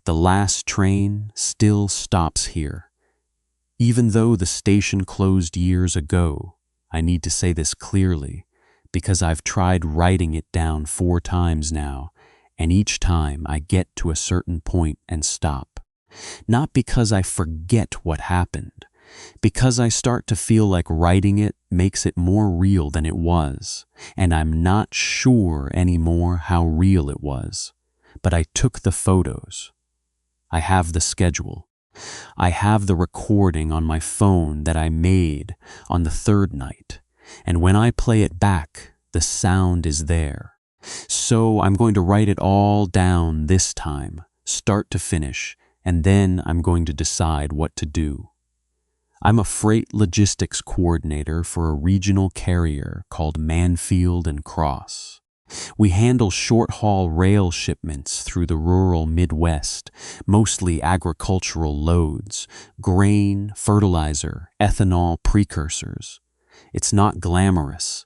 The last train still stops here. Even though the station closed years ago, I need to say this clearly, because I've tried writing it down 4 times now, and each time I get to a certain point and stop. Not because I forget what happened, because I start to feel like writing it makes it more real than it was, and I'm not sure anymore how real it was. But I took the photos. I have the schedule. I have the recording on my phone that I made on the 3rd night, and when I play it back, the sound is there. So I'm going to write it all down this time, start to finish, and then I'm going to decide what to do. I'm a freight logistics coordinator for a regional carrier called Manfield and Cross. We handle short-haul rail shipments through the rural Midwest, mostly agricultural loads, grain, fertilizer, ethanol precursors. It's not glamorous.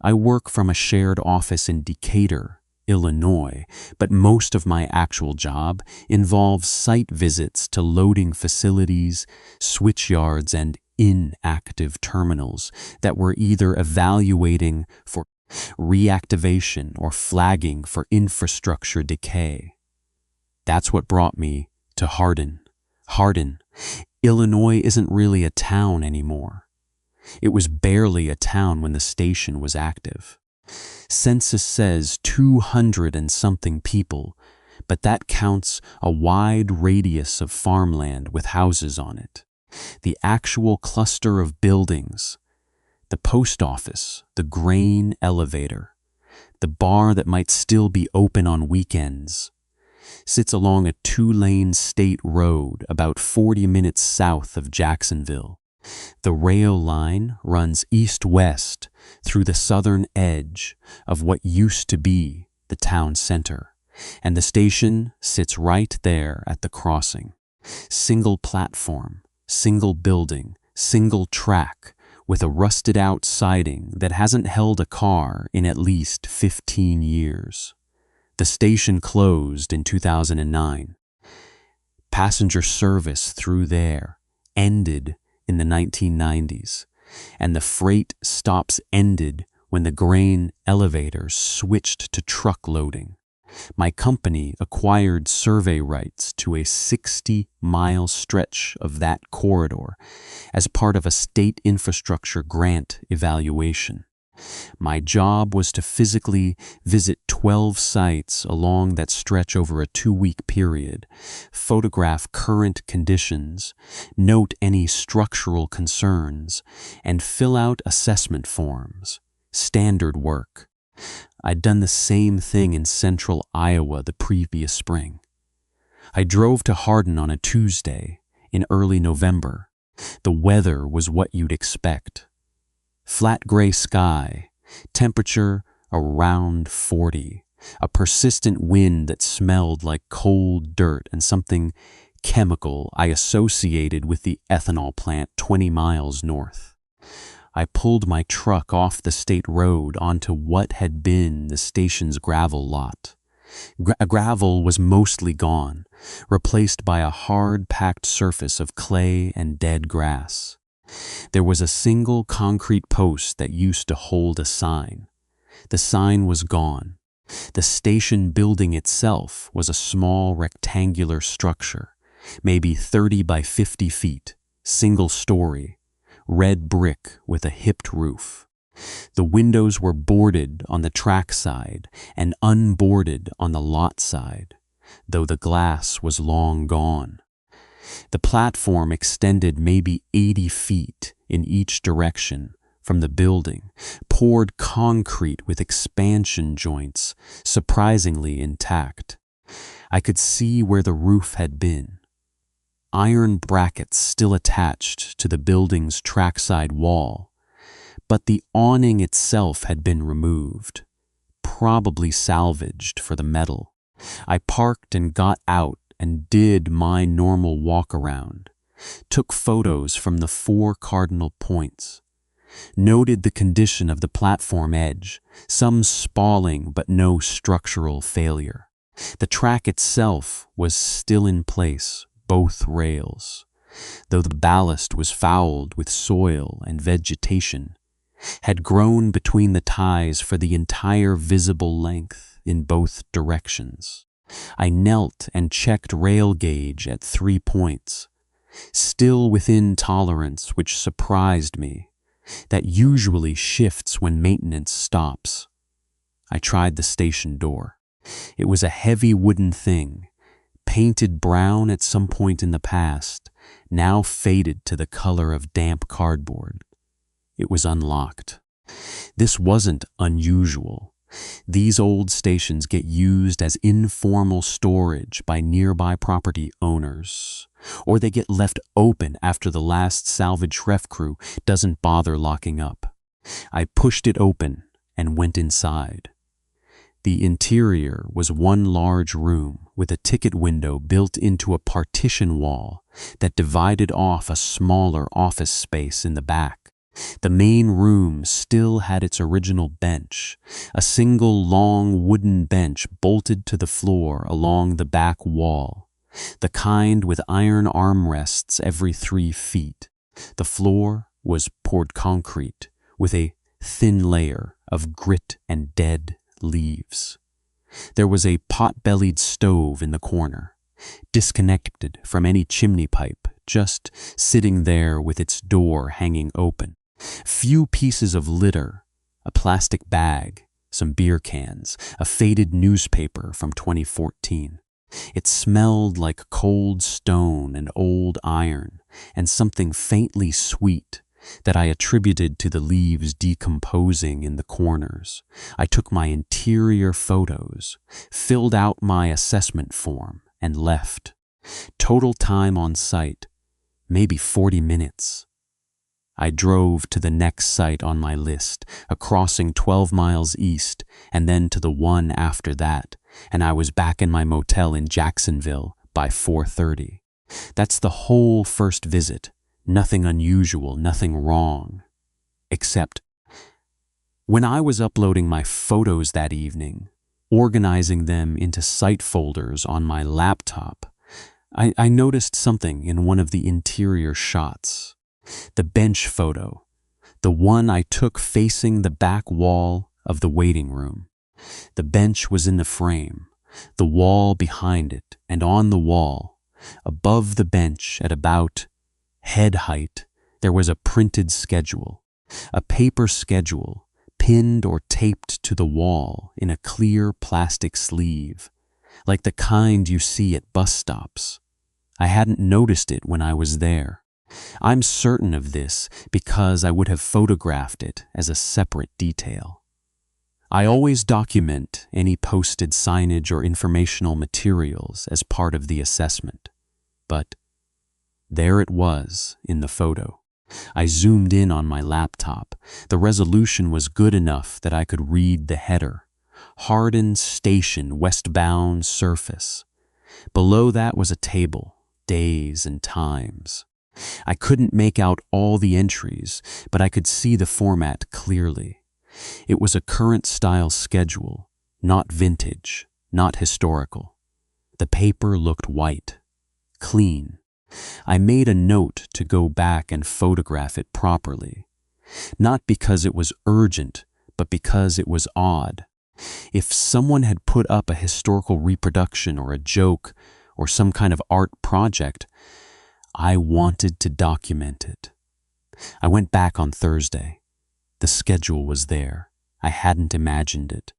I work from a shared office in Decatur, Illinois, but most of my actual job involves site visits to loading facilities, switchyards, and inactive terminals that we're either evaluating for reactivation or flagging for infrastructure decay. That's what brought me to Hardin. Hardin, Illinois isn't really a town anymore. It was barely a town when the station was active. Census says 200 and something people, but that counts a wide radius of farmland with houses on it. The actual cluster of buildings, the post office, the grain elevator, the bar that might still be open on weekends, sits along a 2-lane state road about 40 minutes south of Jacksonville. The rail line runs east-west through the southern edge of what used to be the town center, and the station sits right there at the crossing. Single platform, single building, single track, with a rusted-out siding that hasn't held a car in at least 15 years. The station closed in 2009. Passenger service through there ended in the 1990s, and the freight stops ended when the grain elevators switched to truck loading. My company acquired survey rights to a 60-mile stretch of that corridor as part of a state infrastructure grant evaluation. My job was to physically visit 12 sites along that stretch over a 2-week period, photograph current conditions, note any structural concerns, and fill out assessment forms. Standard work. I'd done the same thing in central Iowa the previous spring. I drove to Hardin on a Tuesday in early November. The weather was what you'd expect. Flat gray sky, temperature around 40, a persistent wind that smelled like cold dirt and something chemical I associated with the ethanol plant 20 miles north. I pulled my truck off the state road onto what had been the station's gravel lot. Gravel was mostly gone, replaced by a hard-packed surface of clay and dead grass. There was a single concrete post that used to hold a sign. The sign was gone. The station building itself was a small rectangular structure, maybe 30 by 50 feet, single story, red brick with a hipped roof. The windows were boarded on the track side and unboarded on the lot side, though the glass was long gone. The platform extended maybe 80 feet in each direction from the building, poured concrete with expansion joints, surprisingly intact. I could see where the roof had been. Iron brackets still attached to the building's trackside wall, but the awning itself had been removed, probably salvaged for the metal. I parked and got out and did my normal walk-around, took photos from the 4 cardinal points, noted the condition of the platform edge, some spalling but no structural failure. The track itself was still in place, both rails, though the ballast was fouled with soil and vegetation, had grown between the ties for the entire visible length in both directions. I knelt and checked rail gauge at 3 points, still within tolerance, which surprised me. That usually shifts when maintenance stops. I tried the station door. It was a heavy wooden thing, painted brown at some point in the past, now faded to the color of damp cardboard. It was unlocked. This wasn't unusual. These old stations get used as informal storage by nearby property owners, or they get left open after the last salvage ref crew doesn't bother locking up. I pushed it open and went inside. The interior was one large room with a ticket window built into a partition wall that divided off a smaller office space in the back. The main room still had its original bench, a single long wooden bench bolted to the floor along the back wall, the kind with iron armrests every 3 feet. The floor was poured concrete with a thin layer of grit and dead leaves. There was a pot-bellied stove in the corner, disconnected from any chimney pipe, just sitting there with its door hanging open. Few pieces of litter, a plastic bag, some beer cans, a faded newspaper from 2014. It smelled like cold stone and old iron, and something faintly sweet that I attributed to the leaves decomposing in the corners. I took my interior photos, filled out my assessment form, and left. Total time on site, maybe 40 minutes. I drove to the next site on my list, a crossing 12 miles east, and then to the one after that, and I was back in my motel in Jacksonville by 4:30. That's the whole first visit. Nothing unusual, nothing wrong. Except when I was uploading my photos that evening, organizing them into site folders on my laptop, I noticed something in one of the interior shots. The bench photo, the one I took facing the back wall of the waiting room. The bench was in the frame, the wall behind it, and on the wall, above the bench at about head height, there was a printed schedule, a paper schedule pinned or taped to the wall in a clear plastic sleeve, like the kind you see at bus stops. I hadn't noticed it when I was there. I'm certain of this because I would have photographed it as a separate detail. I always document any posted signage or informational materials as part of the assessment, but there it was in the photo. I zoomed in on my laptop. The resolution was good enough that I could read the header. Hardin Station, westbound surface. Below that was a table, days and times. I couldn't make out all the entries, but I could see the format clearly. It was a current style schedule, not vintage, not historical. The paper looked white, clean. I made a note to go back and photograph it properly. Not because it was urgent, but because it was odd. If someone had put up a historical reproduction or a joke or some kind of art project, I wanted to document it. I went back on Thursday. The schedule was there. I hadn't imagined it.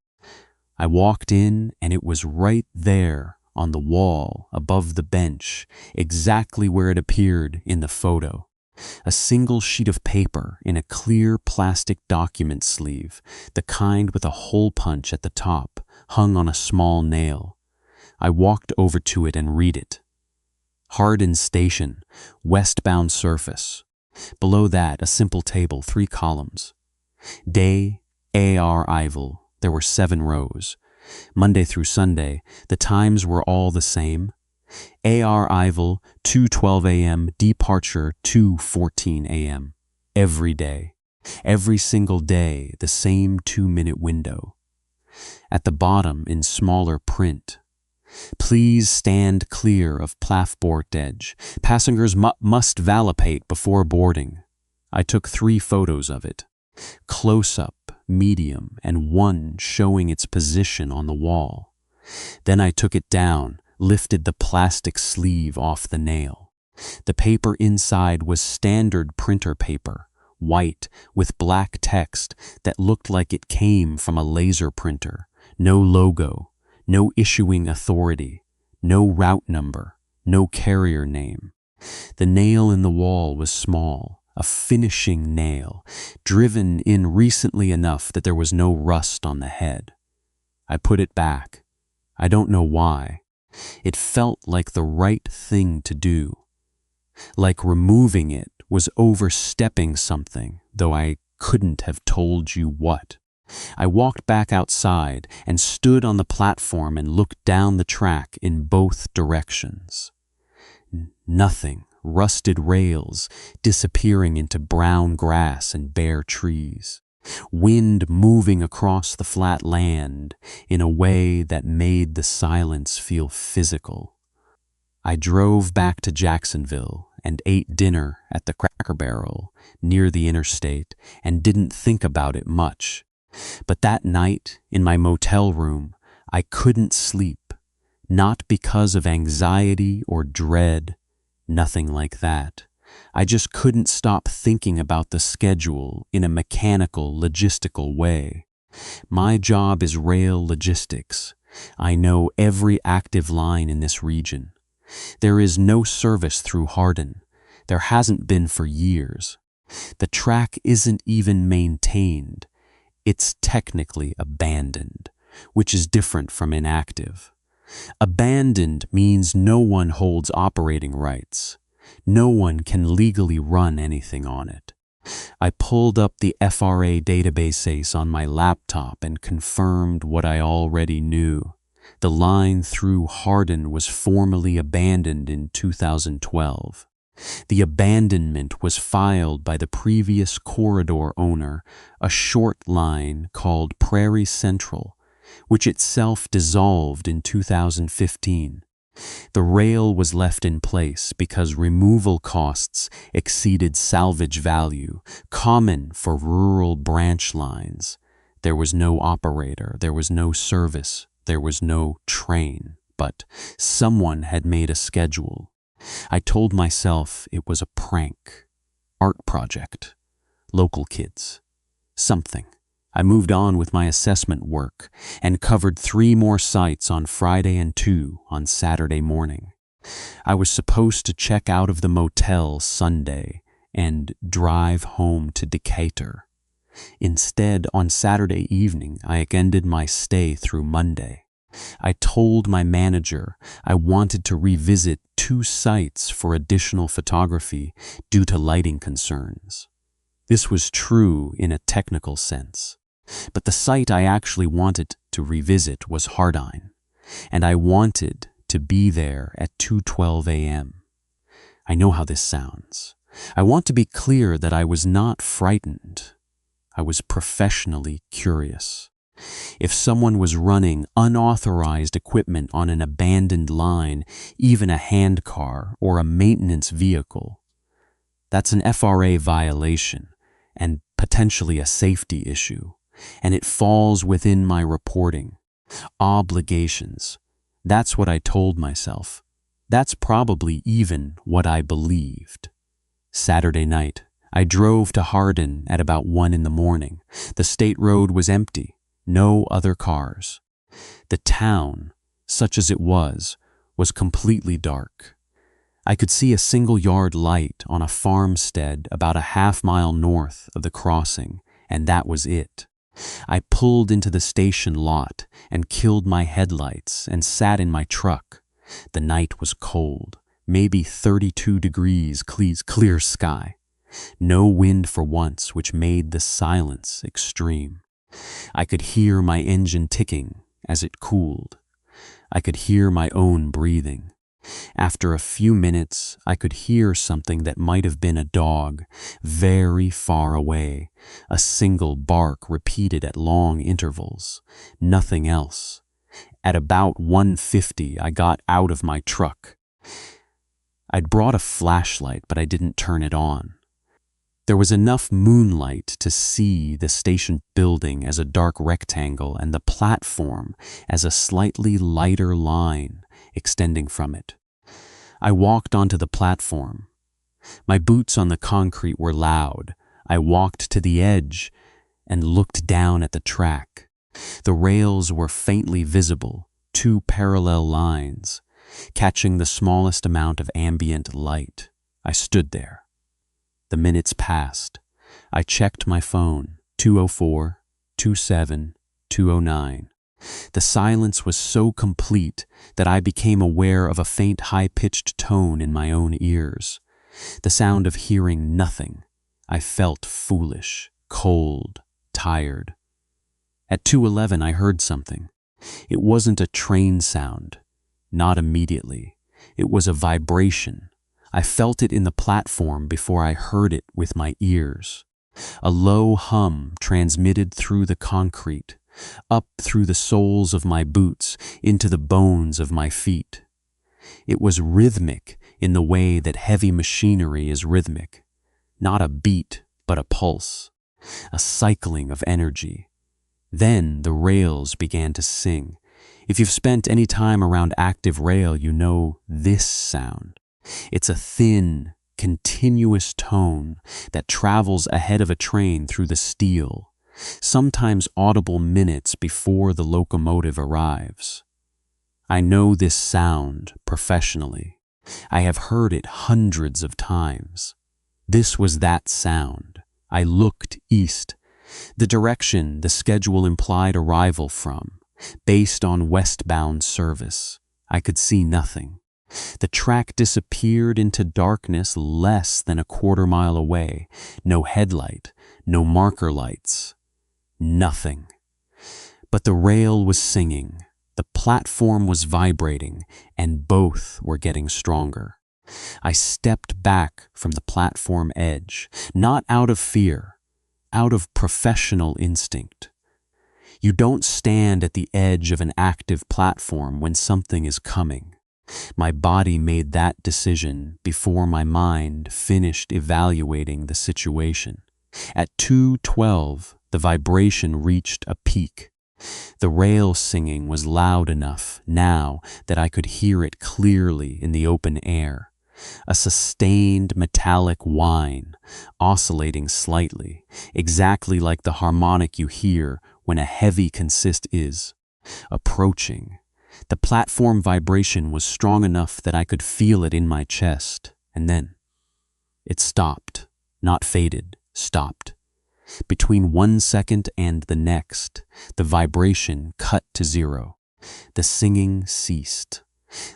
I walked in and it was right there on the wall above the bench, exactly where it appeared in the photo. A single sheet of paper in a clear plastic document sleeve, the kind with a hole punch at the top, hung on a small nail. I walked over to it and read it. Hardin Station, westbound surface. Below that, a simple table, 3 columns. Day, arrival. There were 7 rows. Monday through Sunday, the times were all the same. Arrival, 2:12 a.m., departure, 2:14 a.m. Every day. Every single day, the same 2-minute window. At the bottom, in smaller print, Please stand clear of platform edge. Passengers must validate before boarding. I took 3 photos of it. Close-up, medium, and one showing its position on the wall. Then I took it down, lifted the plastic sleeve off the nail. The paper inside was standard printer paper, white with black text that looked like it came from a laser printer. No logo, no issuing authority, no route number, no carrier name. The nail in the wall was small, a finishing nail, driven in recently enough that there was no rust on the head. I put it back. I don't know why. It felt like the right thing to do. Like removing it was overstepping something, though I couldn't have told you what. I walked back outside and stood on the platform and looked down the track in both directions. Nothing. Rusted rails disappearing into brown grass and bare trees. Wind moving across the flat land in a way that made the silence feel physical. I drove back to Jacksonville and ate dinner at the Cracker Barrel near the interstate and didn't think about it much. But that night in my motel room, I couldn't sleep, not because of anxiety or dread. Nothing like that. I just couldn't stop thinking about the schedule in a mechanical, logistical way. My job is rail logistics. I know every active line in this region. There is no service through Hardin. There hasn't been for years. The track isn't even maintained. It's technically abandoned, which is different from inactive. Abandoned means no one holds operating rights. No one can legally run anything on it. I pulled up the FRA database on my laptop and confirmed what I already knew. The line through Hardin was formally abandoned in 2012. The abandonment was filed by the previous corridor owner, a short line called Prairie Central, which itself dissolved in 2015. The rail was left in place because removal costs exceeded salvage value, common for rural branch lines. There was no operator, there was no service, there was no train, but someone had made a schedule. I told myself it was a prank, art project, local kids, something. I moved on with my assessment work and covered 3 more sites on Friday and 2 on Saturday morning. I was supposed to check out of the motel Sunday and drive home to Decatur. Instead, on Saturday evening, I extended my stay through Monday. I told my manager I wanted to revisit 2 sites for additional photography due to lighting concerns. This was true in a technical sense. But the site I actually wanted to revisit was Hardin, and I wanted to be there at 2:12 a.m. I know how this sounds. I want to be clear that I was not frightened. I was professionally curious. If someone was running unauthorized equipment on an abandoned line, even a handcar or a maintenance vehicle, that's an FRA violation and potentially a safety issue. And it falls within my reporting. Obligations. That's what I told myself. That's probably even what I believed. Saturday night, I drove to Hardin at about 1 in the morning. The state road was empty, no other cars. The town, such as it was completely dark. I could see a single-yard light on a farmstead about a half-mile north of the crossing, and that was it. I pulled into the station lot and killed my headlights and sat in my truck. The night was cold, maybe 32 degrees, clear sky. No wind for once, which made the silence extreme. I could hear my engine ticking as it cooled. I could hear my own breathing. After a few minutes, I could hear something that might have been a dog, very far away, a single bark repeated at long intervals, nothing else. At about 1:50, I got out of my truck. I'd brought a flashlight, but I didn't turn it on. There was enough moonlight to see the station building as a dark rectangle and the platform as a slightly lighter line extending from it. I walked onto the platform. My boots on the concrete were loud. I walked to the edge and looked down at the track. The rails were faintly visible, two parallel lines, catching the smallest amount of ambient light. I stood there. The minutes passed. I checked my phone, 2:04, 2:07, 2:09. The silence was so complete that I became aware of a faint high-pitched tone in my own ears. The sound of hearing nothing. I felt foolish, cold, tired. At 2:11 I heard something. It wasn't a train sound. Not immediately. It was a vibration. I felt it in the platform before I heard it with my ears. A low hum transmitted through the concrete, up through the soles of my boots, into the bones of my feet. It was rhythmic in the way that heavy machinery is rhythmic. Not a beat, but a pulse. A cycling of energy. Then the rails began to sing. If you've spent any time around active rail, you know this sound. It's a thin, continuous tone that travels ahead of a train through the steel, sometimes audible minutes before the locomotive arrives. I know this sound professionally. I have heard it hundreds of times. This was that sound. I looked east, the direction the schedule implied arrival from, based on westbound service. I could see nothing. The track disappeared into darkness less than a quarter-mile away. No headlight, no marker lights. Nothing. But the rail was singing, the platform was vibrating, and both were getting stronger. I stepped back from the platform edge, not out of fear, out of professional instinct. You don't stand at the edge of an active platform when something is coming. My body made that decision before my mind finished evaluating the situation. At 2:12, the vibration reached a peak. The rail singing was loud enough now that I could hear it clearly in the open air. A sustained metallic whine, oscillating slightly, exactly like the harmonic you hear when a heavy consist is. Approaching. The platform vibration was strong enough that I could feel it in my chest, and then it stopped, not faded, stopped. Between 1 second and the next, the vibration cut to zero. The singing ceased.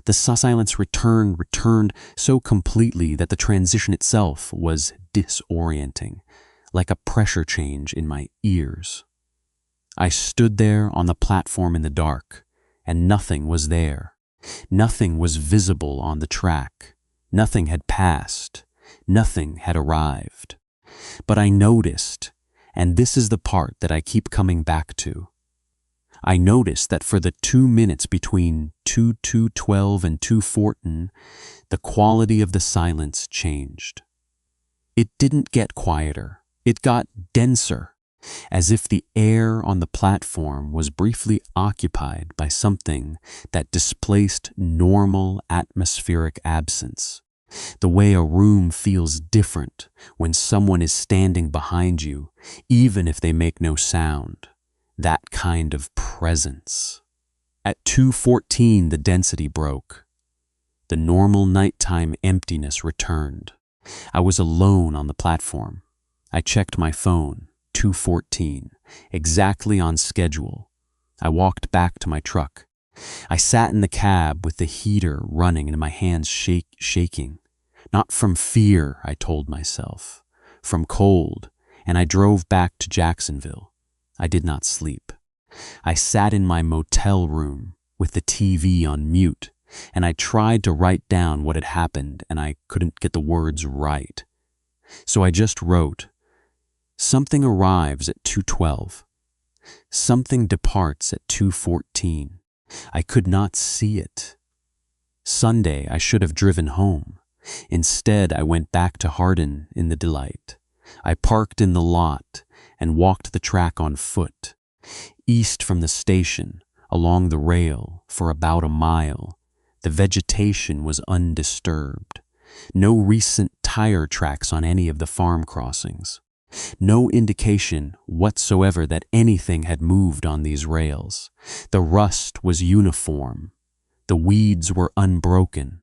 The silence returned so completely that the transition itself was disorienting, like a pressure change in my ears. I stood there on the platform in the dark, and nothing was there. Nothing was visible on the track. Nothing had passed. Nothing had arrived. But I noticed, and this is the part that I keep coming back to, I noticed that for the 2 minutes between 2:12 and 2:14, the quality of the silence changed. It didn't get quieter. It got denser, as if the air on the platform was briefly occupied by something that displaced normal atmospheric absence. The way a room feels different when someone is standing behind you, even if they make no sound. That kind of presence. At 2:14, the density broke. The normal nighttime emptiness returned. I was alone on the platform. I checked my phone, 2:14, exactly on schedule. I walked back to my truck. I sat in the cab with the heater running and my hands shaking. Not from fear, I told myself, from cold, and I drove back to Jacksonville. I did not sleep. I sat in my motel room with the TV on mute, and I tried to write down what had happened, and I couldn't get the words right. So I just wrote, something arrives at 2:12. Something departs at 2:14. I could not see it. Sunday, I should have driven home. Instead, I went back to Hardin in the Delight. I parked in the lot and walked the track on foot, east from the station, along the rail for about a mile. The vegetation was undisturbed. No recent tire tracks on any of the farm crossings. No indication whatsoever that anything had moved on these rails. The rust was uniform. The weeds were unbroken.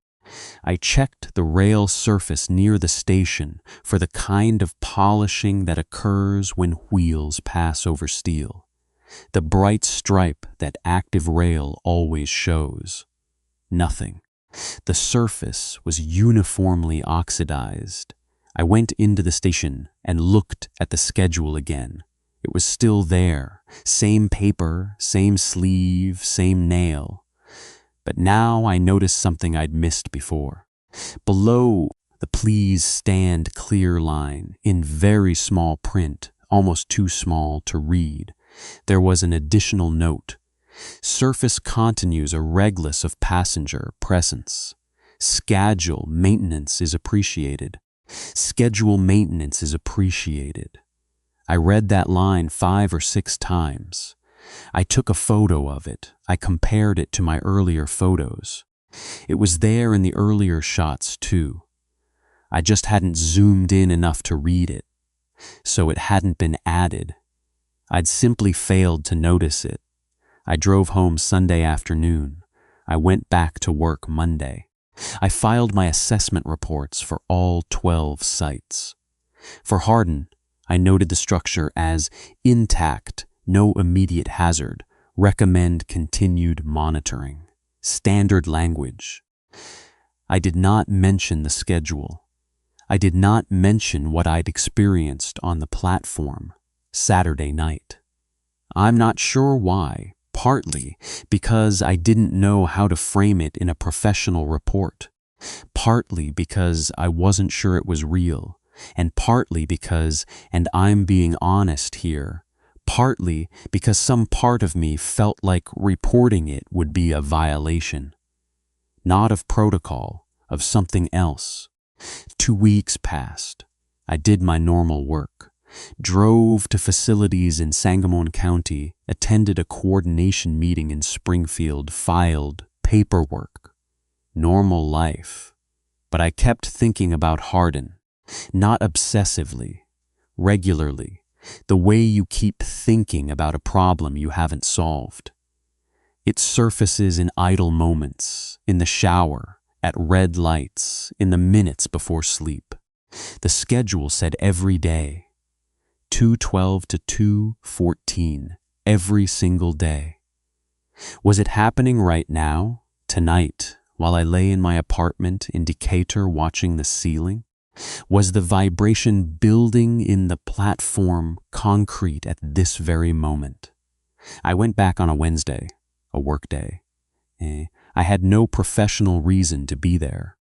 I checked the rail surface near the station for the kind of polishing that occurs when wheels pass over steel. The bright stripe that active rail always shows. Nothing. The surface was uniformly oxidized. I went into the station and looked at the schedule again. It was still there. Same paper, same sleeve, same nail. But now I noticed something I'd missed before. Below the "Please stand clear" line, in very small print, almost too small to read, there was an additional note. Surface continues a reglis of passenger presence. Schedule maintenance is appreciated. Schedule maintenance is appreciated. I read that line 5 or 6 times. I took a photo of it. I compared it to my earlier photos. It was there in the earlier shots too. I just hadn't zoomed in enough to read it, so it hadn't been added. I'd simply failed to notice it. I drove home Sunday afternoon. I went back to work Monday. I filed my assessment reports for all 12 sites. For Hardin, I noted the structure as intact, no immediate hazard, recommend continued monitoring. Standard language. I did not mention the schedule. I did not mention what I'd experienced on the platform Saturday night. I'm not sure why, partly because I didn't know how to frame it in a professional report, partly because I wasn't sure it was real, and partly because, and I'm being honest here, partly because some part of me felt like reporting it would be a violation. Not of protocol, of something else. 2 weeks passed. I did my normal work. Drove to facilities in Sangamon County, attended a coordination meeting in Springfield, filed paperwork. Normal life. But I kept thinking about Hardin. Not obsessively. Regularly. The way you keep thinking about a problem you haven't solved. It surfaces in idle moments, in the shower, at red lights, in the minutes before sleep. The schedule said every day. 2:12 to 2:14, every single day. Was it happening right now, tonight, while I lay in my apartment in Decatur watching the ceiling? Was the vibration building in the platform concrete at this very moment? I went back on a Wednesday, a work day. I had no professional reason to be there.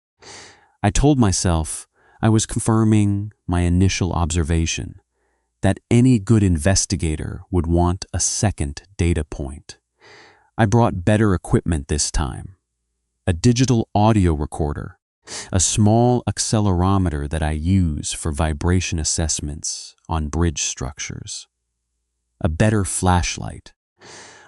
I told myself I was confirming my initial observation, that any good investigator would want a second data point. I brought better equipment this time. A digital audio recorder, a small accelerometer that I use for vibration assessments on bridge structures. A better flashlight.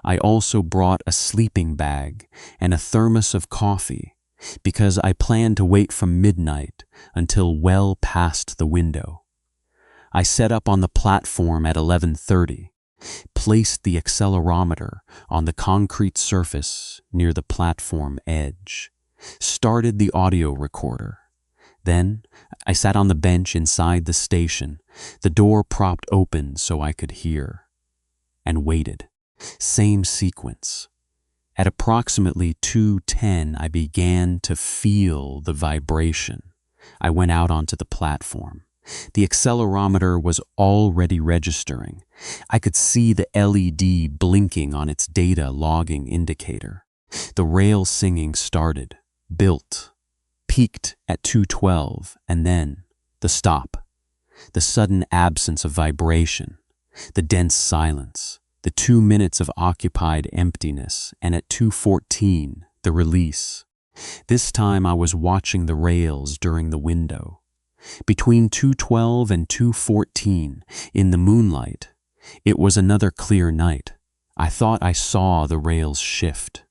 I also brought a sleeping bag and a thermos of coffee because I planned to wait from midnight until well past the window. I set up on the platform at 11:30, placed the accelerometer on the concrete surface near the platform edge, started the audio recorder. Then I sat on the bench inside the station, the door propped open so I could hear, and waited. Same sequence. At approximately 2:10, I began to feel the vibration. I went out onto the platform. The accelerometer was already registering. I could see the LED blinking on its data logging indicator. The rail singing started, built, peaked at 2:12, and then the stop, the sudden absence of vibration, the dense silence. the 2 minutes of occupied emptiness, and at 2:14, the release. This time I was watching the rails during the window. Between 2:12 and 2:14, in the moonlight, it was another clear night. I thought I saw the rails shift.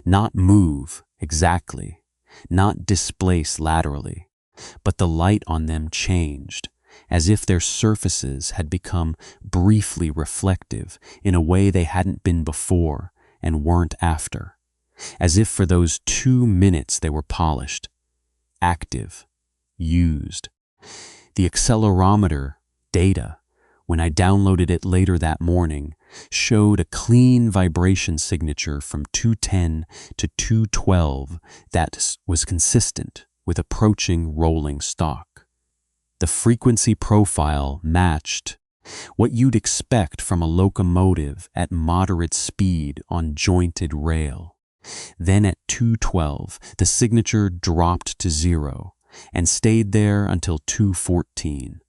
Not move, exactly, not displace laterally, but the light on them changed, as if their surfaces had become briefly reflective in a way they hadn't been before and weren't after, as if for those 2 minutes they were polished, active, used. The accelerometer data, when I downloaded it later that morning, showed a clean vibration signature from 210 to 212 that was consistent with approaching rolling stock. The frequency profile matched what you'd expect from a locomotive at moderate speed on jointed rail. Then at 212, the signature dropped to 0 and stayed there until 214,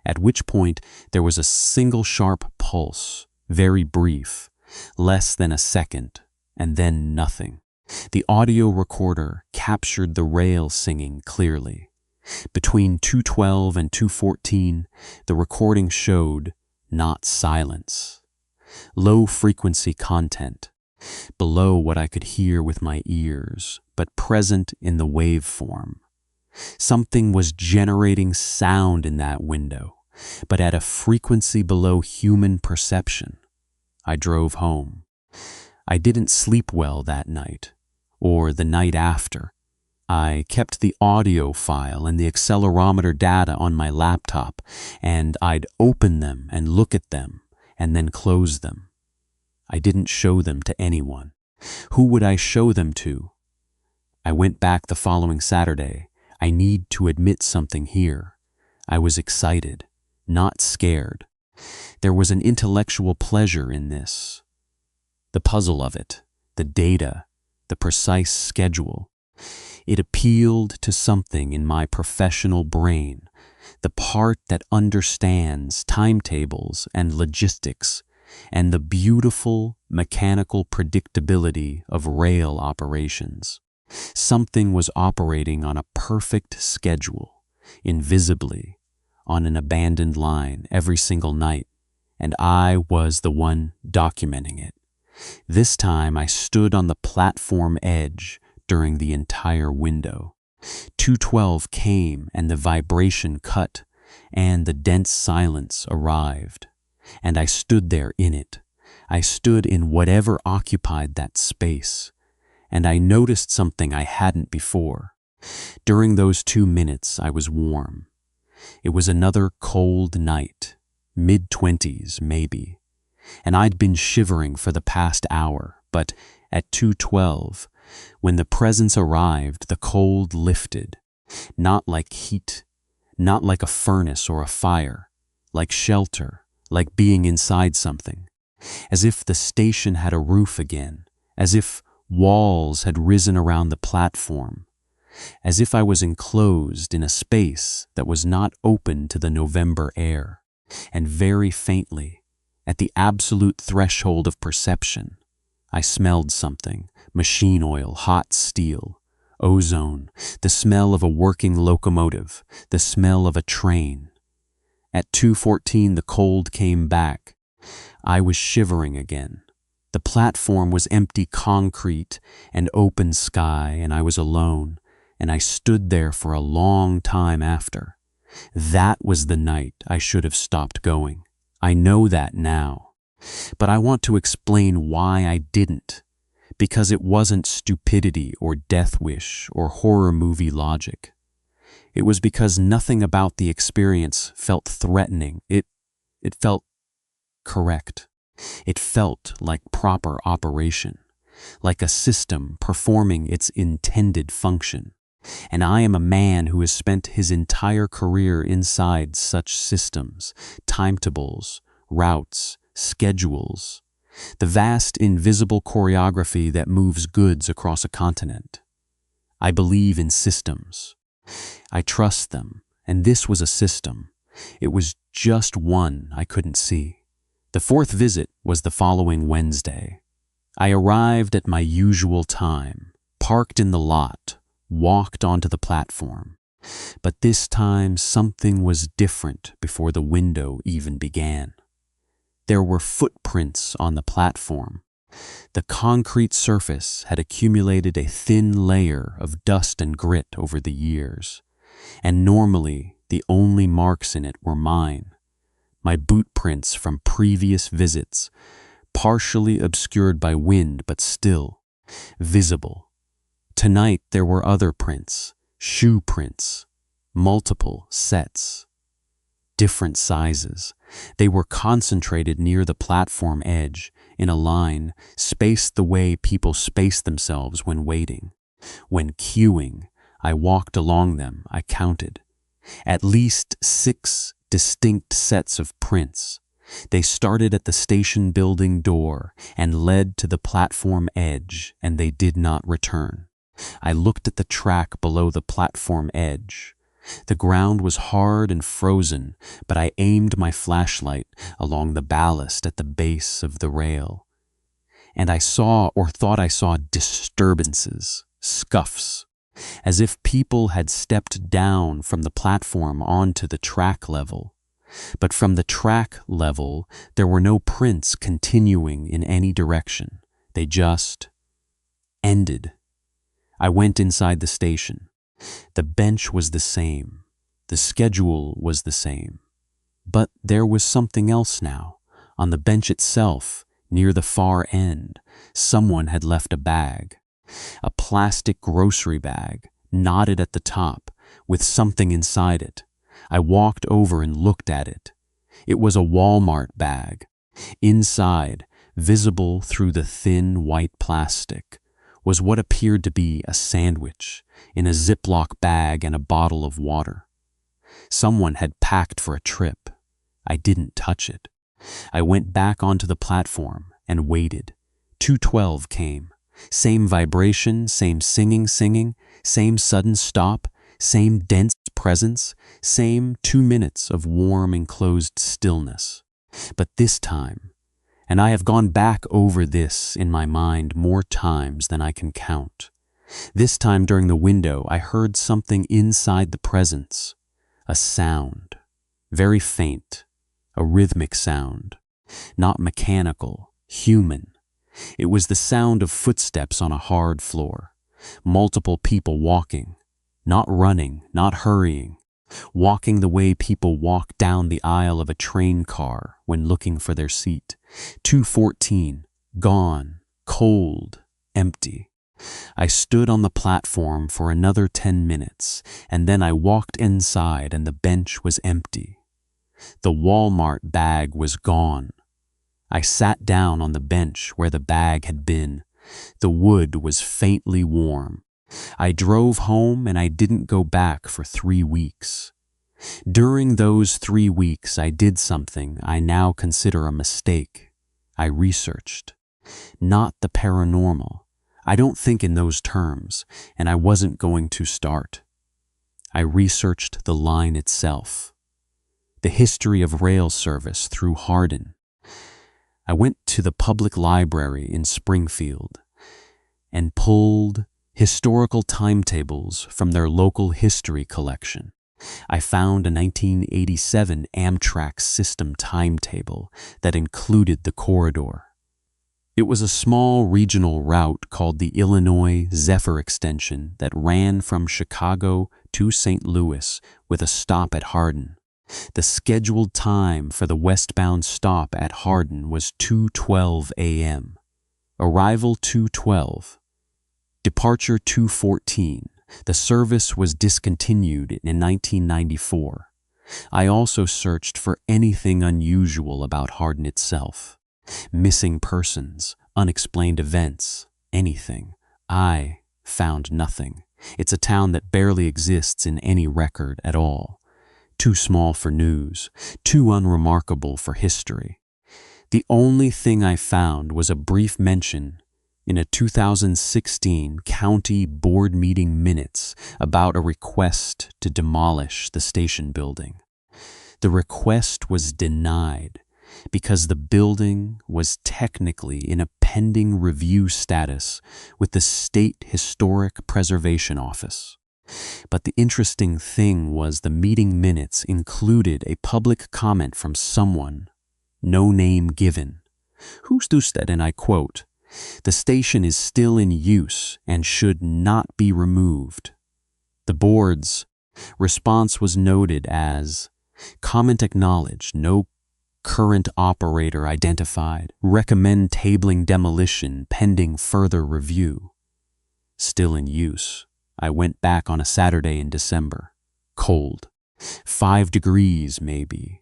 at which point there was a single sharp pulse, very brief, less than a second, and then nothing. The audio recorder captured the rail singing clearly. Between 212 and 214, the recording showed not silence, low-frequency content, below what I could hear with my ears, but present in the waveform. Something was generating sound in that window, but at a frequency below human perception. I drove home. I didn't sleep well that night, or the night after. I kept the audio file and the accelerometer data on my laptop, and I'd open them and look at them, and then close them. I didn't show them to anyone. Who would I show them to? I went back the following Saturday. I need to admit something here. I was excited, not scared. There was an intellectual pleasure in this. The puzzle of it, the data, the precise schedule. It appealed to something in my professional brain, the part that understands timetables and logistics, and the beautiful mechanical predictability of rail operations. Something was operating on a perfect schedule, invisibly, on an abandoned line every single night, and I was the one documenting it. This time I stood on the platform edge during the entire window. 212 came and the vibration cut, and the dense silence arrived. And I stood there in it. I stood in whatever occupied that space. And I noticed something I hadn't before. During those 2 minutes, I was warm. It was another cold night, mid-20s maybe, and I'd been shivering for the past hour, but at 212, when the presence arrived, the cold lifted, not like heat, not like a furnace or a fire, like shelter, like being inside something, as if the station had a roof again, as if walls had risen around the platform, as if I was enclosed in a space that was not open to the November air, and very faintly, at the absolute threshold of perception, I smelled something, machine oil, hot steel, ozone, the smell of a working locomotive, the smell of a train. At 2:14 the cold came back. I was shivering again. The platform was empty concrete and open sky, and I was alone, and I stood there for a long time after. That was the night I should have stopped going. I know that now. But I want to explain why I didn't. Because it wasn't stupidity or death wish or horror movie logic. It was because nothing about the experience felt threatening. It felt correct. It felt like proper operation, like a system performing its intended function. And I am a man who has spent his entire career inside such systems, timetables, routes, schedules, the vast invisible choreography that moves goods across a continent. I believe in systems. I trust them, and this was a system. It was just one I couldn't see. The fourth visit was the following Wednesday. I arrived at my usual time, parked in the lot, walked onto the platform. But this time something was different before the window even began. There were footprints on the platform. The concrete surface had accumulated a thin layer of dust and grit over the years, and normally the only marks in it were mine, my boot prints from previous visits, partially obscured by wind but still visible. Tonight there were other prints, shoe prints, multiple sets, different sizes. They were concentrated near the platform edge, in a line, spaced the way people space themselves when waiting. When queuing, I walked along them, I counted. At least 6 distinct sets of prints. They started at the station building door and led to the platform edge, and they did not return. I looked at the track below the platform edge. The ground was hard and frozen, but I aimed my flashlight along the ballast at the base of the rail. And I saw, or thought I saw, disturbances, scuffs, as if people had stepped down from the platform onto the track level. But from the track level, there were no prints continuing in any direction. They just ended. I went inside the station. The bench was the same. The schedule was the same. But there was something else now. On the bench itself, near the far end, someone had left a bag. A plastic grocery bag, knotted at the top, with something inside it. I walked over and looked at it. It was a Walmart bag. Inside, visible through the thin white plastic, was what appeared to be a sandwich in a Ziploc bag and a bottle of water. Someone had packed for a trip. I didn't touch it. I went back onto the platform and waited. 2:12 came. Same vibration, same singing, same sudden stop, same dense presence, same 2 minutes of warm enclosed stillness. But this time, and I have gone back over this in my mind more times than I can count. This time during the window, I heard something inside the presence, a sound, very faint, a rhythmic sound, not mechanical, human. It was the sound of footsteps on a hard floor, multiple people walking, not running, not hurrying, walking the way people walk down the aisle of a train car when looking for their seat. 2:14, gone, cold, empty. I stood on the platform for another 10 minutes, and then I walked inside and the bench was empty. The Walmart bag was gone. I sat down on the bench where the bag had been. The wood was faintly warm. I drove home and I didn't go back for 3 weeks. During those 3 weeks, I did something I now consider a mistake. I researched. Not the paranormal. I don't think in those terms, and I wasn't going to start. I researched the line itself. The history of rail service through Hardin. I went to the public library in Springfield and pulled historical timetables from their local history collection. I found a 1987 Amtrak system timetable that included the corridor. It was a small regional route called the Illinois Zephyr Extension that ran from Chicago to St. Louis with a stop at Hardin. The scheduled time for the westbound stop at Hardin was 2:12 a.m. Arrival 2:12. Departure 2:14. The service was discontinued in 1994. I also searched for anything unusual about Hardin itself. Missing persons, unexplained events, anything. I found nothing. It's a town that barely exists in any record at all. Too small for news, too unremarkable for history. The only thing I found was a brief mention in a 2016 county board meeting minutes about a request to demolish the station building. The request was denied because the building was technically in a pending review status with the State Historic Preservation Office. But the interesting thing was the meeting minutes included a public comment from someone, no name given, who said, and I quote, "The station is still in use and should not be removed." The board's response was noted as, "Comment acknowledged, no current operator identified, recommend tabling demolition pending further review." Still in use. I went back on a Saturday in December. Cold. 5 degrees, maybe.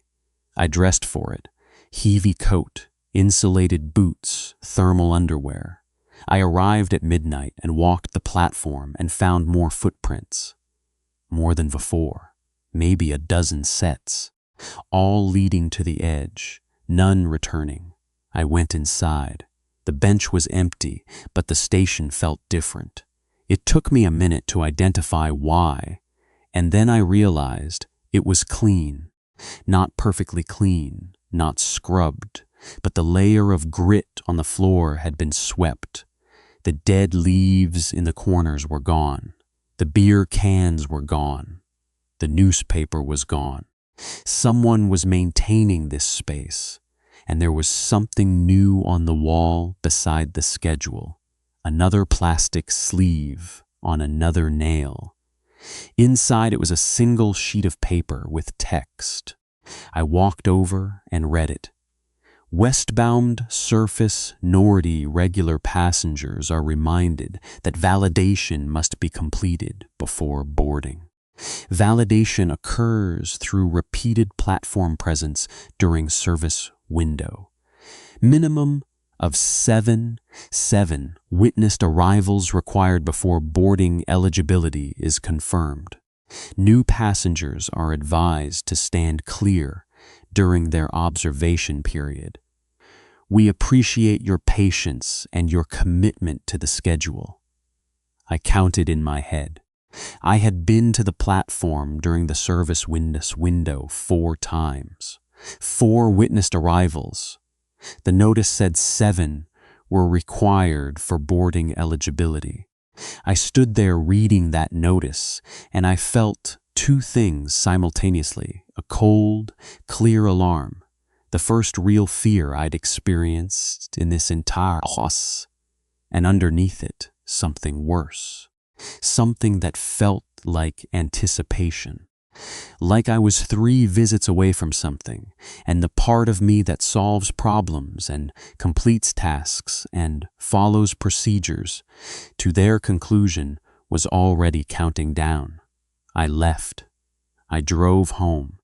I dressed for it. Heavy coat, insulated boots, thermal underwear. I arrived at midnight and walked the platform and found more footprints. More than before. Maybe a dozen sets. All leading to the edge. None returning. I went inside. The bench was empty, but the station felt different. It took me a minute to identify why, and then I realized it was clean. Not perfectly clean, not scrubbed, but the layer of grit on the floor had been swept. The dead leaves in the corners were gone. The beer cans were gone. The newspaper was gone. Someone was maintaining this space, and there was something new on the wall beside the schedule. Another plastic sleeve on another nail. Inside it was a single sheet of paper with text. I walked over and read it. Westbound surface Nordy regular passengers are reminded that validation must be completed before boarding. Validation occurs through repeated platform presence during service window. Minimum of 7 witnessed arrivals required before boarding eligibility is confirmed. New passengers are advised to stand clear during their observation period. We appreciate your patience and your commitment to the schedule. I counted in my head. I had been to the platform during the service window 4 times. 4 witnessed arrivals. The notice said 7 were required for boarding eligibility. I stood there reading that notice, and I felt 2 things simultaneously: a cold, clear alarm, the first real fear I'd experienced in this entire house, and underneath it, something worse, something that felt like anticipation. Like I was 3 visits away from something, and the part of me that solves problems and completes tasks and follows procedures to their conclusion was already counting down. I left. I drove home.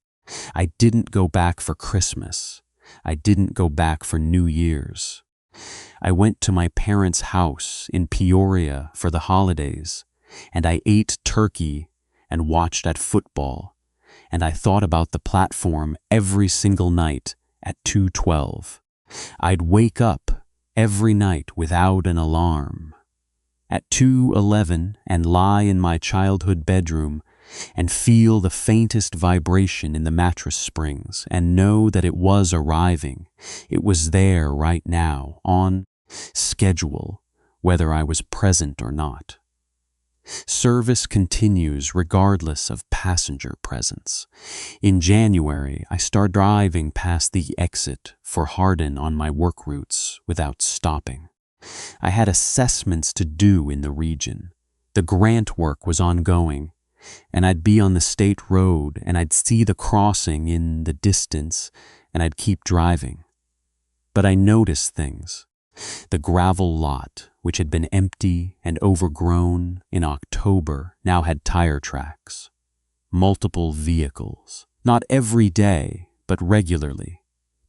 I didn't go back for Christmas. I didn't go back for New Year's. I went to my parents' house in Peoria for the holidays, and I ate turkey and watched at football, and I thought about the platform every single night at 2:12. I'd wake up every night without an alarm at 2:11 and lie in my childhood bedroom and feel the faintest vibration in the mattress springs and know that it was arriving. It was there right now, on schedule, whether I was present or not. Service continues regardless of passenger presence. In January, I start driving past the exit for Hardin on my work routes without stopping. I had assessments to do in the region. The grant work was ongoing, and I'd be on the state road and I'd see the crossing in the distance and I'd keep driving. But I noticed things. The gravel lot, which had been empty and overgrown in October, now had tire tracks. Multiple vehicles. Not every day, but regularly.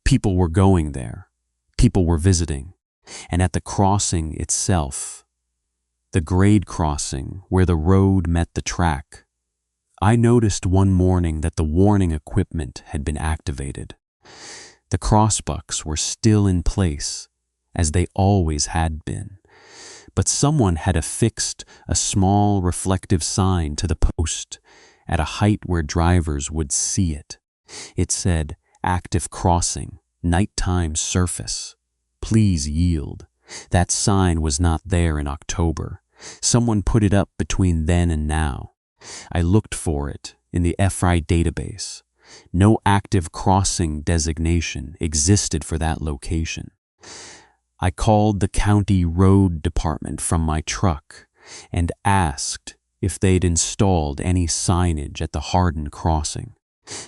People were going there. People were visiting. And at the crossing itself, the grade crossing where the road met the track, I noticed one morning that the warning equipment had been activated. The crossbucks were still in place, as they always had been, but someone had affixed a small reflective sign to the post at a height where drivers would see it. It said, "Active crossing, Nighttime surface. Please yield. That sign was not there in October. Someone put it up between then and now. I looked for it in the FRI database. No active crossing designation existed for that location. I called the county road department from my truck and asked if they'd installed any signage at the Hardin crossing.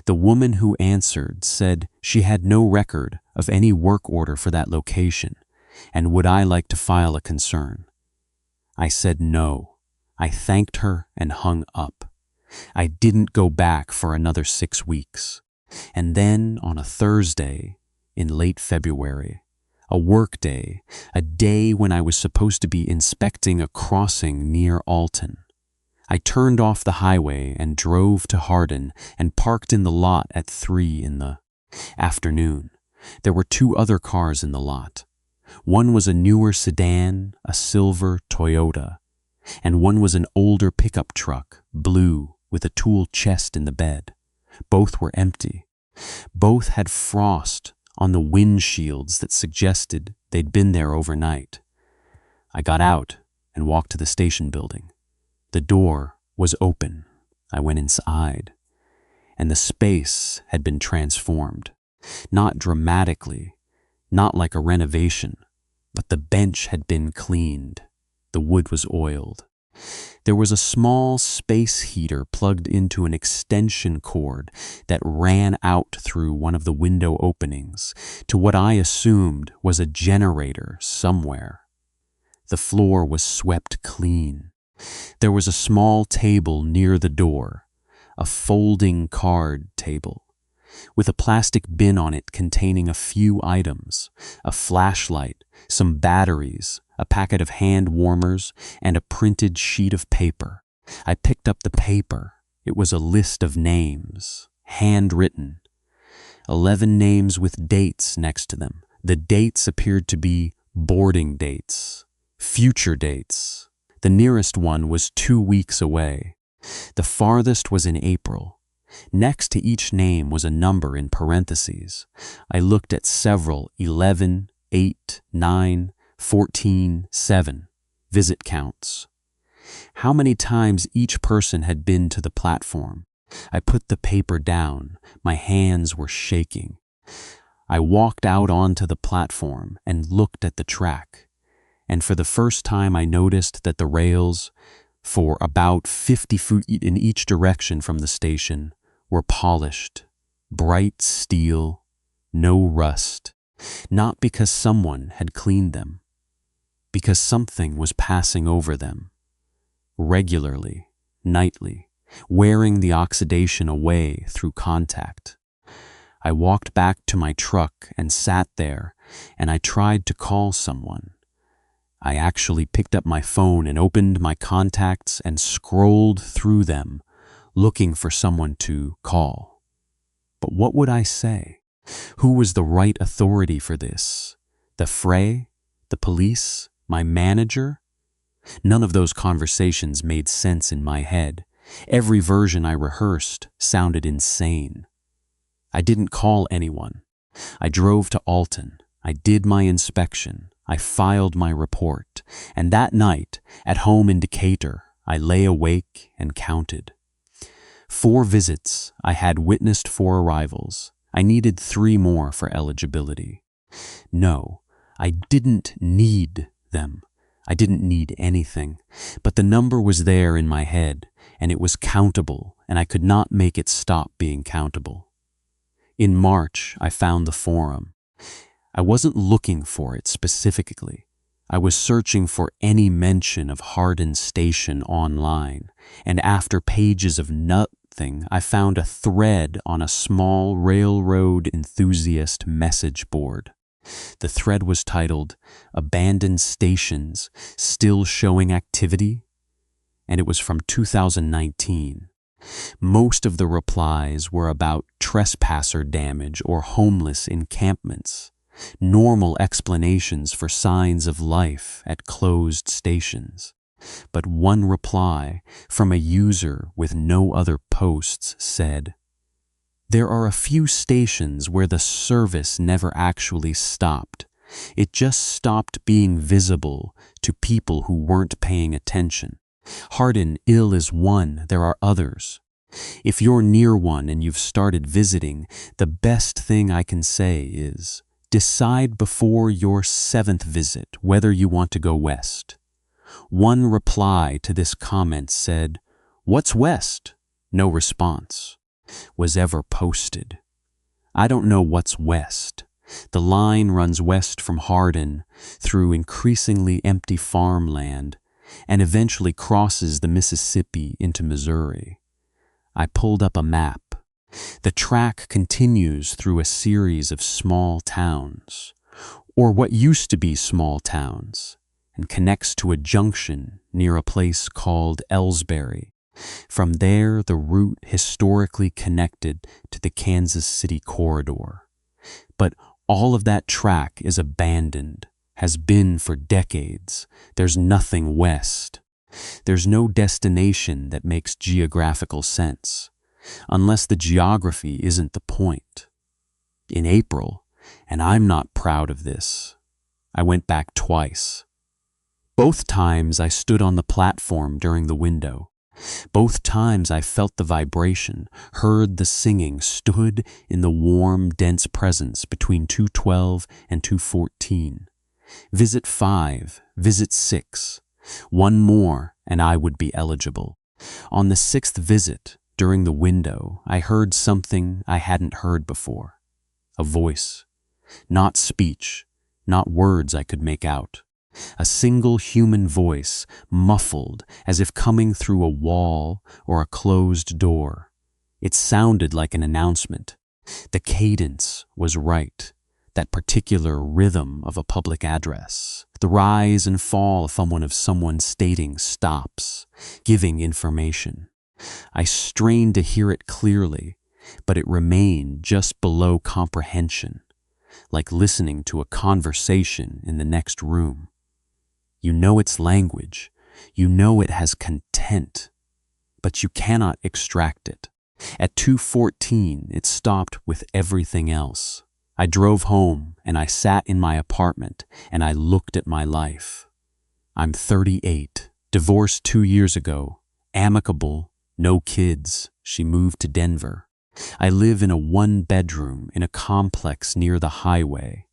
The woman who answered said she had no record of any work order for that location, and would I like to file a concern? I said no. I thanked her and hung up. I didn't go back for another 6 weeks. And then on a Thursday in late February, a work day, a day when I was supposed to be inspecting a crossing near Alton, I turned off the highway and drove to Hardin and parked in the lot at 3 in the afternoon. There were 2 other cars in the lot. One was a newer sedan, a silver Toyota, and one was an older pickup truck, blue, with a tool chest in the bed. Both were empty. Both had frost on the windshields that suggested they'd been there overnight. I got out and walked to the station building. The door was open. I went inside, and the space had been transformed. Not dramatically, not like a renovation, but the bench had been cleaned. The wood was oiled. There was a small space heater plugged into an extension cord that ran out through one of the window openings to what I assumed was a generator somewhere. The floor was swept clean. There was a small table near the door, a folding card table, with a plastic bin on it containing a few items, a flashlight, some batteries, a packet of hand warmers, and a printed sheet of paper. I picked up the paper. It was a list of names, handwritten. 11 names with dates next to them. The dates appeared to be boarding dates, future dates. The nearest one was 2 weeks away. The farthest was in April. Next to each name was a number in parentheses. I looked at several: 11, 8, 9, 14, 7, visit counts. How many times each person had been to the platform. I put the paper down. My hands were shaking. I walked out onto the platform and looked at the track. And for the first time I noticed that the rails, for about 50 feet in each direction from the station, were polished, bright steel, no rust, not because someone had cleaned them, because something was passing over them, regularly, nightly, wearing the oxidation away through contact. I walked back to my truck and sat there, and I tried to call someone. I actually picked up my phone and opened my contacts and scrolled through them, looking for someone to call. But what would I say? Who was the right authority for this? The fray? The police? My manager? None of those conversations made sense in my head. Every version I rehearsed sounded insane. I didn't call anyone. I drove to Alton. I did my inspection. I filed my report, and that night, at home in Decatur, I lay awake and counted. 4 visits. I had witnessed 4 arrivals. I needed 3 more for eligibility. No, I didn't need them. I didn't need anything, but the number was there in my head, and it was countable, and I could not make it stop being countable. In March, I found the forum. I wasn't looking for it specifically. I was searching for any mention of Hardin Station online, and after pages of nothing, I found a thread on a small railroad enthusiast message board. The thread was titled, "Abandoned Stations Still Showing Activity?" and it was from 2019. Most of the replies were about trespasser damage or homeless encampments. Normal explanations for signs of life at closed stations. But one reply from a user with no other posts said, There are a few stations where the service never actually stopped. It just stopped being visible to people who weren't paying attention. Hardin Ill is one, there are others. If you're near one and you've started visiting, the best thing I can say is decide before your 7th visit whether you want to go west. One reply to this comment said, "What's west?" No response was ever posted. I don't know what's west. The line runs west from Hardin through increasingly empty farmland and eventually crosses the Mississippi into Missouri. I pulled up a map. The track continues through a series of small towns, or what used to be small towns, and connects to a junction near a place called Ellsbury. From there, the route historically connected to the Kansas City corridor. But all of that track is abandoned, has been for decades. There's nothing west. There's no destination that makes geographical sense, unless the geography isn't the point. In April, and I'm not proud of this, I went back twice. Both times I stood on the platform during the window. Both times I felt the vibration, heard the singing, stood in the warm, dense presence between 212 and 214. Visit 5, visit 6. One more and I would be eligible. On the 6th visit, during the window, I heard something I hadn't heard before. A voice. Not speech, not words I could make out. A single human voice, muffled as if coming through a wall or a closed door. It sounded like an announcement. The cadence was right, that particular rhythm of a public address. The rise and fall of someone stating stops, giving information. I strained to hear it clearly, but it remained just below comprehension, like listening to a conversation in the next room. You know its language, you know it has content, but you cannot extract it. At 2:14, it stopped with everything else. I drove home and I sat in my apartment and I looked at my life. I'm 38, divorced 2 years ago, amicable, no kids. She moved to Denver. I live in a 1-bedroom in a complex near the highway.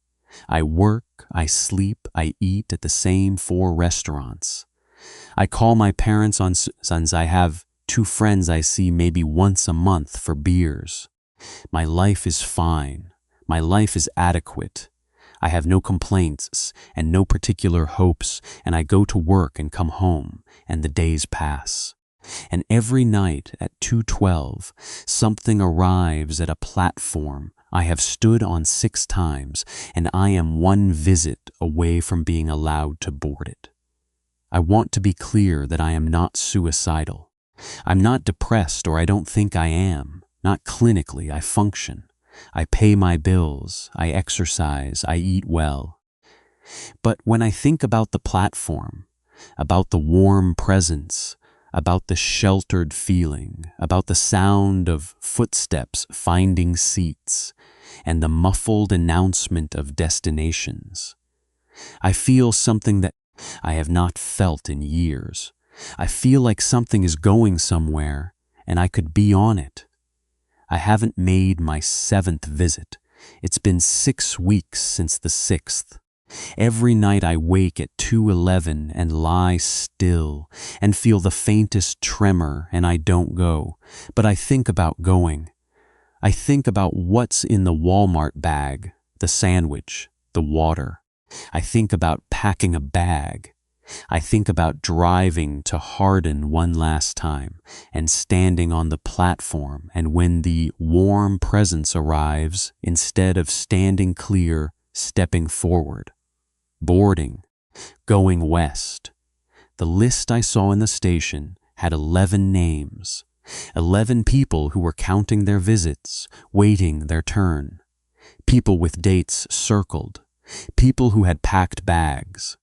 I work, I sleep, I eat at the same 4 restaurants. I call my parents on sons. I have 2 friends I see maybe once a month for beers. My life is fine. My life is adequate. I have no complaints and no particular hopes, and I go to work and come home, and the days pass. And every night at 2:12, something arrives at a platform I have stood on 6 times, and I am 1 visit away from being allowed to board it. I want to be clear that I am not suicidal. I'm not depressed, or I don't think I am. Not clinically, I function. I pay my bills, I exercise, I eat well. But when I think about the platform, about the warm presence, about the sheltered feeling, about the sound of footsteps finding seats, and the muffled announcement of destinations, I feel something that I have not felt in years. I feel like something is going somewhere, and I could be on it. I haven't made my 7th visit. It's been 6 weeks since the 6th. Every night I wake at 2:11 and lie still and feel the faintest tremor, and I don't go. But I think about going. I think about what's in the Walmart bag, the sandwich, the water. I think about packing a bag. I think about driving to Hardin one last time and standing on the platform, and when the warm presence arrives, instead of standing clear, stepping forward. Boarding, going west. The list I saw in the station had 11 names, 11 people who were counting their visits, waiting their turn. People with dates circled, people who had packed bags.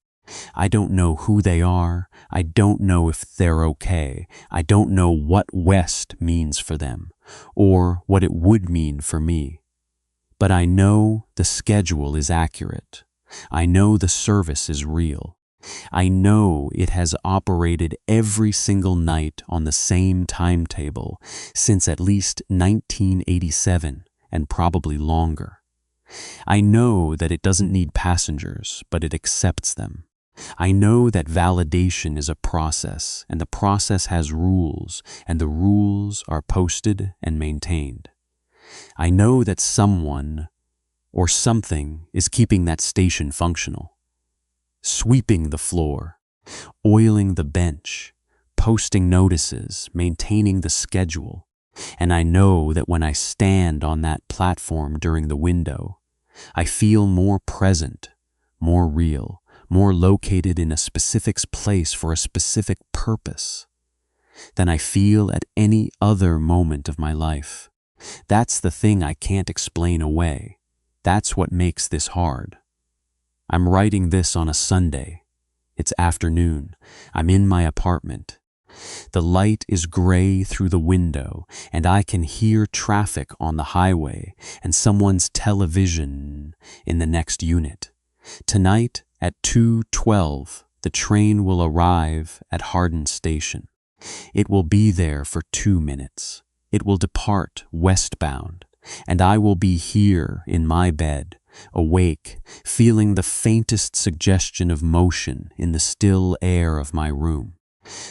I don't know who they are. I don't know if they're okay. I don't know what West means for them, or what it would mean for me. But I know the schedule is accurate. I know the service is real. I know it has operated every single night on the same timetable since at least 1987, and probably longer. I know that it doesn't need passengers, but it accepts them. I know that validation is a process, and the process has rules, and the rules are posted and maintained. I know that someone or something is keeping that station functional, sweeping the floor, oiling the bench, posting notices, maintaining the schedule. And I know that when I stand on that platform during the window, I feel more present, more real, more located in a specific place for a specific purpose than I feel at any other moment of my life. That's the thing I can't explain away. That's what makes this hard. I'm writing this on a Sunday. It's afternoon. I'm in my apartment. The light is gray through the window, and I can hear traffic on the highway and someone's television in the next unit. Tonight at 2:12, the train will arrive at Hardin Station. It will be there for 2 minutes. It will depart westbound, and I will be here in my bed, awake, feeling the faintest suggestion of motion in the still air of my room.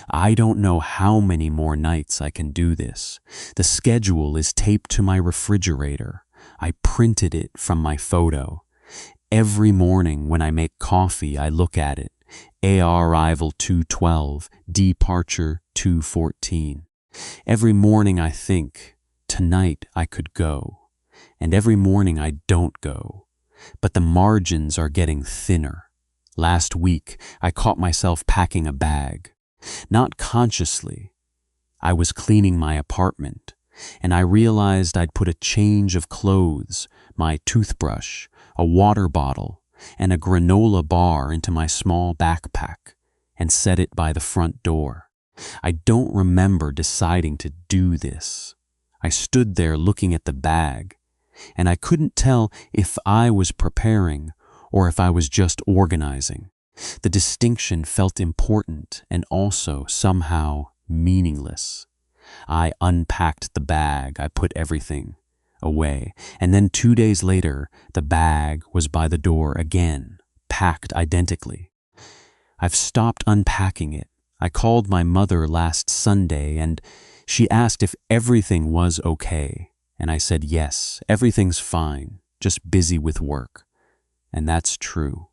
I don't know how many more nights I can do this. The schedule is taped to my refrigerator. I printed it from my photo. Every morning when I make coffee, I look at it. Arrival 2:12, departure 2:14. Every morning I think, tonight I could go. And every morning I don't go. But the margins are getting thinner. Last week, I caught myself packing a bag. Not consciously. I was cleaning my apartment, and I realized I'd put a change of clothes, my toothbrush, a water bottle, and a granola bar into my small backpack, and set it by the front door. I don't remember deciding to do this. I stood there looking at the bag, and I couldn't tell if I was preparing or if I was just organizing. The distinction felt important and also somehow meaningless. I unpacked the bag, I put everything away, and then 2 days later, the bag was by the door again, packed identically. I've stopped unpacking it. I called my mother last Sunday, and she asked if everything was okay, and I said yes, everything's fine, just busy with work. And that's true.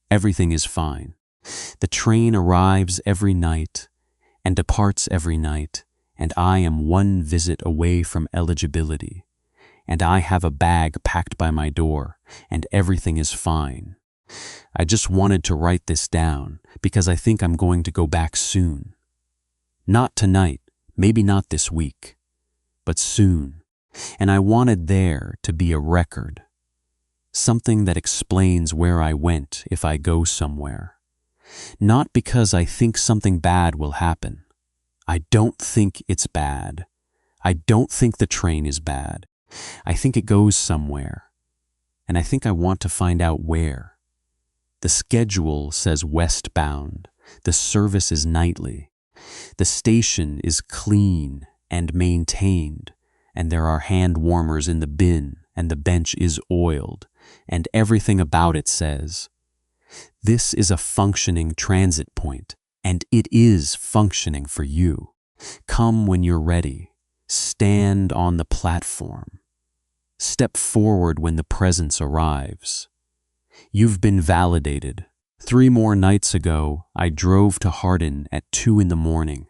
Everything is fine. The train arrives every night and departs every night, and I am one visit away from eligibility. And I have a bag packed by my door, and everything is fine. I just wanted to write this down because I think I'm going to go back soon. Not tonight, maybe not this week, but soon. And I wanted there to be a record. Something that explains where I went if I go somewhere. Not because I think something bad will happen. I don't think it's bad. I don't think the train is bad. I think it goes somewhere. And I think I want to find out where. The schedule says westbound. The service is nightly. The station is clean and maintained, and there are hand warmers in the bin, and the bench is oiled, and everything about it says, this is a functioning transit point, and it is functioning for you. Come when you're ready. Stand on the platform. Step forward when the presence arrives. You've been validated. 3 more nights ago, I drove to Hardin at 2 a.m.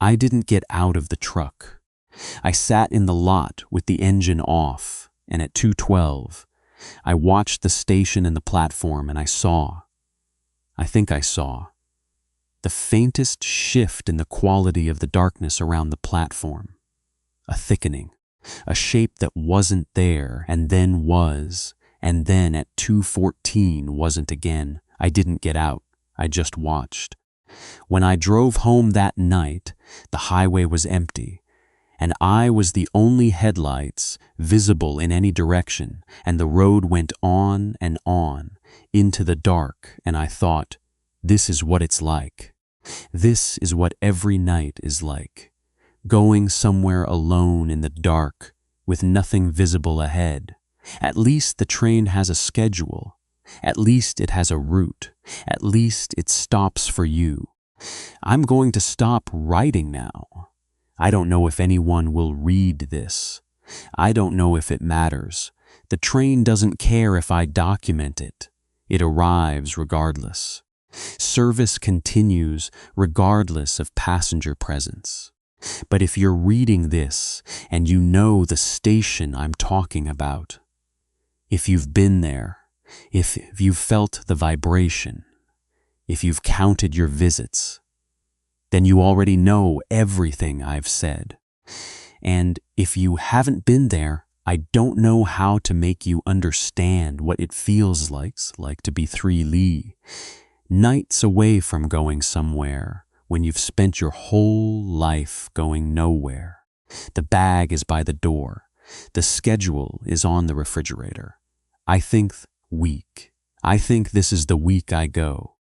I didn't get out of the truck. I sat in the lot with the engine off, and at 2:12, I watched the station and the platform, and I think I saw, the faintest shift in the quality of the darkness around the platform. A thickening, a shape that wasn't there and then was, and then at 2:14 wasn't again, I didn't get out. I just watched. When I drove home that night, the highway was empty, and I was the only headlights visible in any direction, and the road went on and on into the dark, and I thought, this is what it's like. This is what every night is like. Going somewhere alone in the dark with nothing visible ahead. At least the train has a schedule. At least it has a route. At least it stops for you. I'm going to stop writing now. I don't know if anyone will read this. I don't know if it matters. The train doesn't care if I document it. It arrives regardless. Service continues regardless of passenger presence. But if you're reading this and you know the station I'm talking about, if you've been there, if you've felt the vibration, if you've counted your visits, then you already know everything I've said. And if you haven't been there, I don't know how to make you understand what it feels like to be 3 Li. Nights away from going somewhere when you've spent your whole life going nowhere. The bag is by the door. The schedule is on the refrigerator. I think week. I think this is the week I go.